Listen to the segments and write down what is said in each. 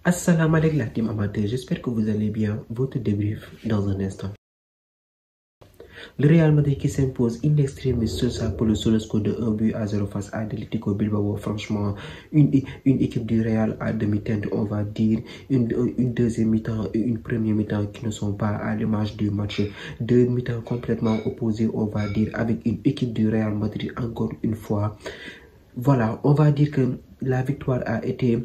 Assalamu alaikum la team amateur, j'espère que vous allez bien. Votre débrief dans un instant. Le Real Madrid qui s'impose in extremis sur sa pelouse sur le score de 1-0 face à Atlético Bilbao. Franchement, une équipe du Real à demi-teinte, on va dire, une deuxième mi-temps et une première mi-temps qui ne sont pas à l'image du match. Deux mi-temps complètement opposés, on va dire, avec une équipe du Real Madrid encore une fois. Voilà, on va dire que la victoire a été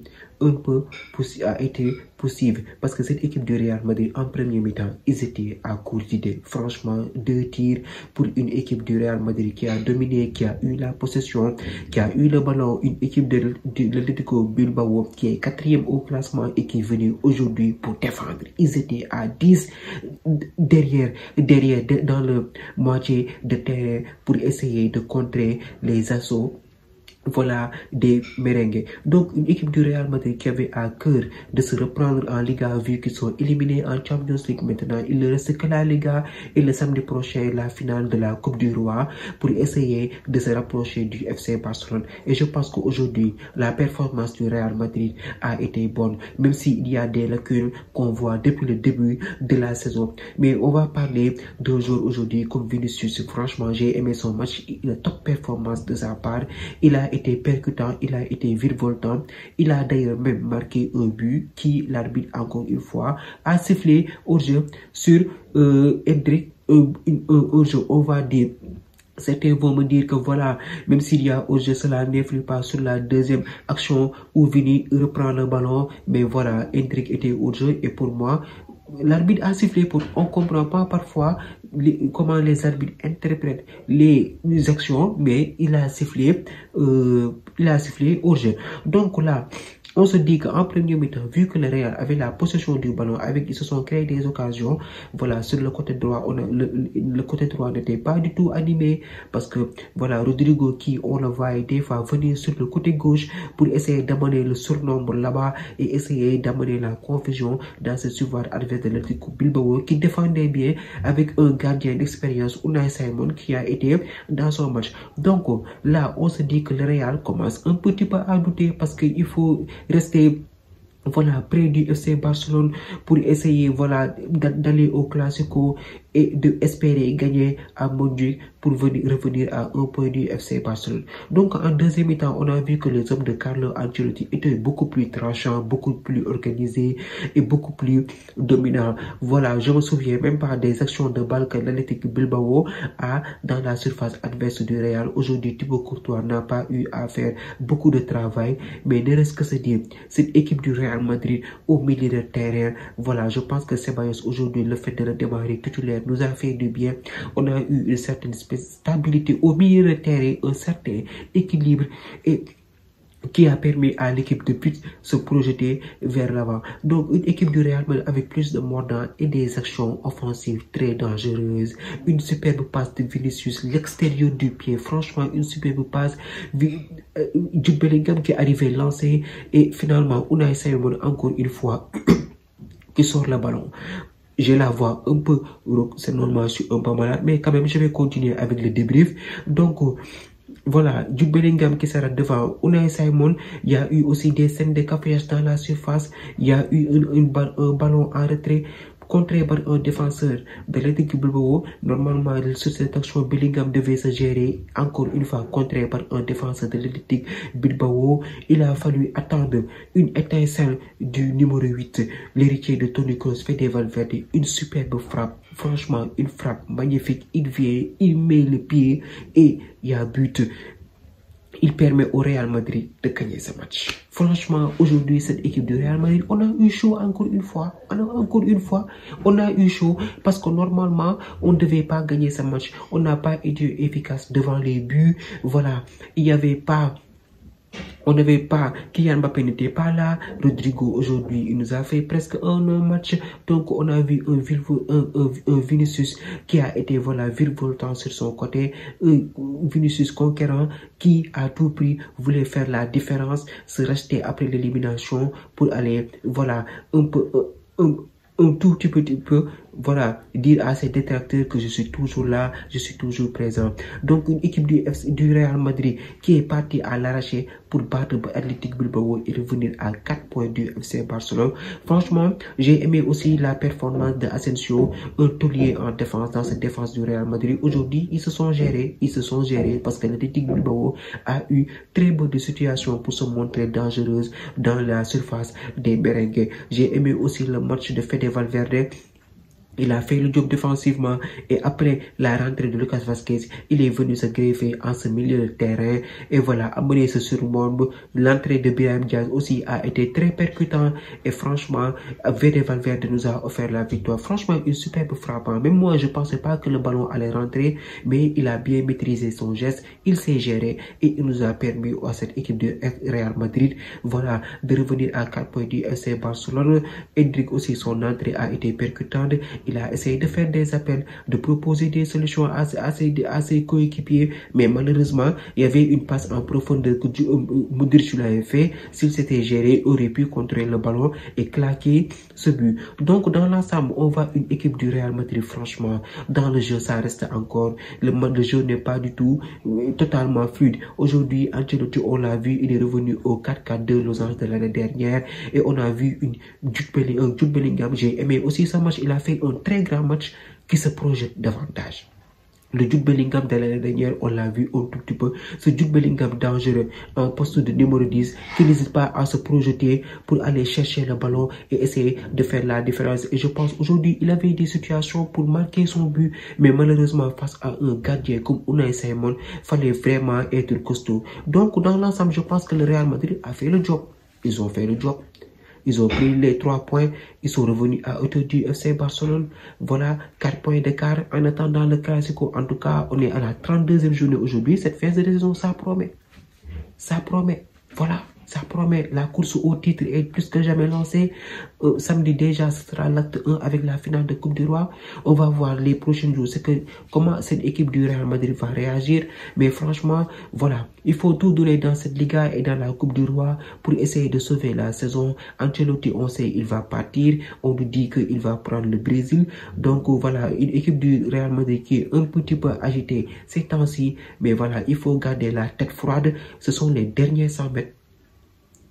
possible parce que cette équipe du Real Madrid en premier mi-temps, ils étaient à court d'idées. Franchement, 2 tirs pour une équipe du Real Madrid qui a dominé, qui a eu la possession, qui a eu le ballon, une équipe de l'Atlético Bilbao qui est 4e au classement et qui est venue aujourd'hui pour défendre. Ils étaient à 10 derrière dans le moitié de terrain pour essayer de contrer les assauts. Voilà, des merengues. Donc, une équipe du Real Madrid qui avait à cœur de se reprendre en Liga vu qu'ils sont éliminés en Champions League maintenant. Il ne reste que la Liga et le samedi prochain, la finale de la Coupe du Roi pour essayer de se rapprocher du FC Barcelone. Et je pense qu'aujourd'hui, la performance du Real Madrid a été bonne, même s'il y a des lacunes qu'on voit depuis le début de la saison. Mais on va parler d'un jour aujourd'hui comme Vinicius. Franchement, j'ai aimé son match, la top performance de sa part. Il a été percutant, il a été virevoltant. Il a d'ailleurs même marqué un but qui, l'arbitre, encore une fois, a sifflé au jeu sur Hendrik. Au jeu, on va dire. Certains vont me dire que voilà, même s'il y a au jeu, cela n'influe pas sur la deuxième action où Vini reprend le ballon. Mais voilà, Hendrik était au jeu et pour moi, l'arbitre a sifflé on ne comprend pas parfois comment les arbitres interprètent les actions, mais il a sifflé au jeu. Donc là, on se dit qu'en premier mi-temps, vu que le Real avait la possession du ballon, ils se sont créés des occasions. Voilà, sur le côté droit, le côté droit n'était pas du tout animé parce que voilà, Rodrigo qui, on le voit des fois venir sur le côté gauche pour essayer d'amener le surnombre là-bas et essayer d'amener la confusion dans ce survoi adverse de l'Atlético Bilbao qui défendait bien avec un gardien d'expérience, Unai Simon, qui a été dans son match. Donc là, on se dit que le Real commence un petit peu à douter parce qu'il faut rester voilà près du FC Barcelone pour essayer voilà d'aller au Classico et d'espérer gagner à Montjuic pour revenir à un point du FC Barcelone. Donc en deuxième mi-temps, on a vu que les hommes de Carlo Ancelotti étaient beaucoup plus tranchants, beaucoup plus organisés et beaucoup plus dominants. Voilà, je me souviens même pas des actions de balle que l'Athletic Bilbao a dans la surface adverse du Real. Aujourd'hui, Thibaut Courtois n'a pas eu à faire beaucoup de travail, mais ne reste que se dire, cette équipe du Real Madrid au milieu de terrain, voilà, je pense que Ceballos aujourd'hui, le fait de le démarrer titulaire nous a fait du bien. On a eu une certaine stabilité au milieu de terrain, un certain équilibre et qui a permis à l'équipe de se projeter vers l'avant. Donc une équipe du Real Madrid avec plus de mordant et des actions offensives très dangereuses. Une superbe passe de Vinicius, l'extérieur du pied, franchement une superbe passe. Jude Bellingham qui arrivait lancé et finalement Unai Simon encore une fois qui sort le ballon. Je la vois un peu, c'est normal, je suis un peu malade, mais quand même je vais continuer avec le débrief. Donc voilà, Jude Bellingham qui sera devant Unai Simon. Il y a eu aussi des scènes de cafouillage dans la surface. Il y a eu un ballon en retrait contré par un défenseur de l'Atlético Bilbao. Normalement, sur cette action, Bellingham devait se gérer encore une fois contré par un défenseur de l'Atlético Bilbao. Il a fallu attendre une étincelle du numéro 8, l'héritier de Toni Kroos, Fede Valverde, une superbe frappe. Franchement, une frappe magnifique. Il vient, il met le pied et il y a but. Il permet au Real Madrid de gagner ce match. Franchement, aujourd'hui, cette équipe du Real Madrid, on a eu chaud encore une fois. On a eu chaud parce que normalement, on ne devait pas gagner ce match. On n'a pas été efficace devant les buts. Voilà, il n'y avait pas... On n'avait pas, Kylian Mbappé n'était pas là. Rodrigo, aujourd'hui, il nous a fait presque un match. Donc, on a vu un Vinicius qui a été, voilà, virevoltant sur son côté. Un Vinicius conquérant qui, à tout prix, voulait faire la différence, se racheter après l'élimination pour aller, voilà, un tout petit peu voilà, dire à ses détracteurs que je suis toujours là, je suis toujours présent. Donc une équipe du Real Madrid qui est partie à l'arraché pour battre Athletic Bilbao et revenir à 4 points du FC Barcelone. Franchement, j'ai aimé aussi la performance de Asensio, un taulier en défense dans cette défense du Real Madrid. Aujourd'hui, ils se sont gérés parce que l'Athletic Bilbao a eu très peu de situations pour se montrer dangereuse dans la surface des merengues. J'ai aimé aussi le match de Fede Valverde. Il a fait le job défensivement et après la rentrée de Lucas Vazquez, il est venu se greffer en ce milieu de terrain et voilà, amener ce surnombre. L'entrée de Brahim Diaz aussi a été très percutant et franchement, Fede Valverde nous a offert la victoire. Franchement, une superbe frappe. Même moi, je pensais pas que le ballon allait rentrer, mais il a bien maîtrisé son geste, il s'est géré et il nous a permis à cette équipe de Real Madrid, voilà, de revenir à 4 points du FC Barcelone. Endrick aussi, son entrée a été percutante. Il a essayé de faire des appels, de proposer des solutions à ses coéquipiers, mais malheureusement, il y avait une passe en profondeur que Modric l'avait fait. S'il s'était géré, il aurait pu contrôler le ballon et claquer ce but. Donc, dans l'ensemble, on voit une équipe du Real Madrid, franchement, dans le jeu, ça reste encore, le jeu n'est pas du tout totalement fluide. Aujourd'hui, Ancelotti, on l'a vu, il est revenu au 4-4-2 Los Angeles de l'année dernière et on a vu un Jude Bellingham. J'ai aimé aussi ce match, il a fait un très grand match qui se projette davantage. Le Jude Bellingham de l'année dernière, on l'a vu un tout petit peu. Ce Jude Bellingham dangereux, un poste de numéro 10, qui n'hésite pas à se projeter pour aller chercher le ballon et essayer de faire la différence. Et je pense aujourd'hui, il avait des situations pour marquer son but, mais malheureusement, face à un gardien comme Unai Simon, fallait vraiment être costaud. Donc, dans l'ensemble, je pense que le Real Madrid a fait le job. Ils ont fait le job. Ils ont pris les 3 points, ils sont revenus à hauteur du FC Barcelone. Voilà, 4 points d'écart en attendant le Classico. En tout cas, on est à la 32e journée aujourd'hui. Cette phase de saison, ça promet. Ça promet. Voilà, ça promet. La course au titre est plus que jamais lancée. Samedi déjà, ce sera l'acte 1 avec la finale de Coupe du Roi. On va voir les prochains jours comment cette équipe du Real Madrid va réagir. Mais franchement, voilà, il faut tout donner dans cette Liga et dans la Coupe du Roi pour essayer de sauver la saison. Ancelotti, on sait, il va partir. On nous dit qu'il va prendre le Brésil. Donc voilà, une équipe du Real Madrid qui est un petit peu agitée ces temps-ci. Mais voilà, il faut garder la tête froide. Ce sont les derniers 100 mètres.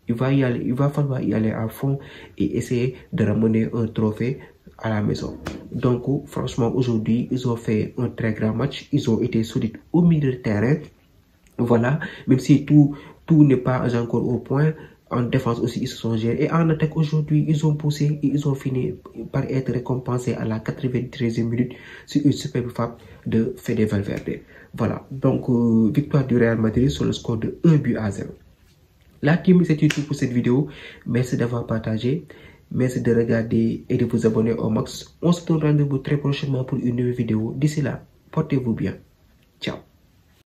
Il va falloir y aller à fond et essayer de ramener un trophée à la maison. Donc, franchement, aujourd'hui, ils ont fait un très grand match. Ils ont été solides au milieu de terrain. Voilà, même si tout n'est pas encore au point. En défense aussi, ils se sont gérés. Et en attaque aujourd'hui, ils ont poussé et ils ont fini par être récompensés à la 93e minute sur une superbe frappe de Fede Valverde. Voilà, donc victoire du Real Madrid sur le score de 1-0. La team, c'est tout pour cette vidéo. Merci d'avoir partagé. Merci de regarder et de vous abonner au max. On se donne rendez-vous très prochainement pour une nouvelle vidéo. D'ici là, portez-vous bien. Ciao.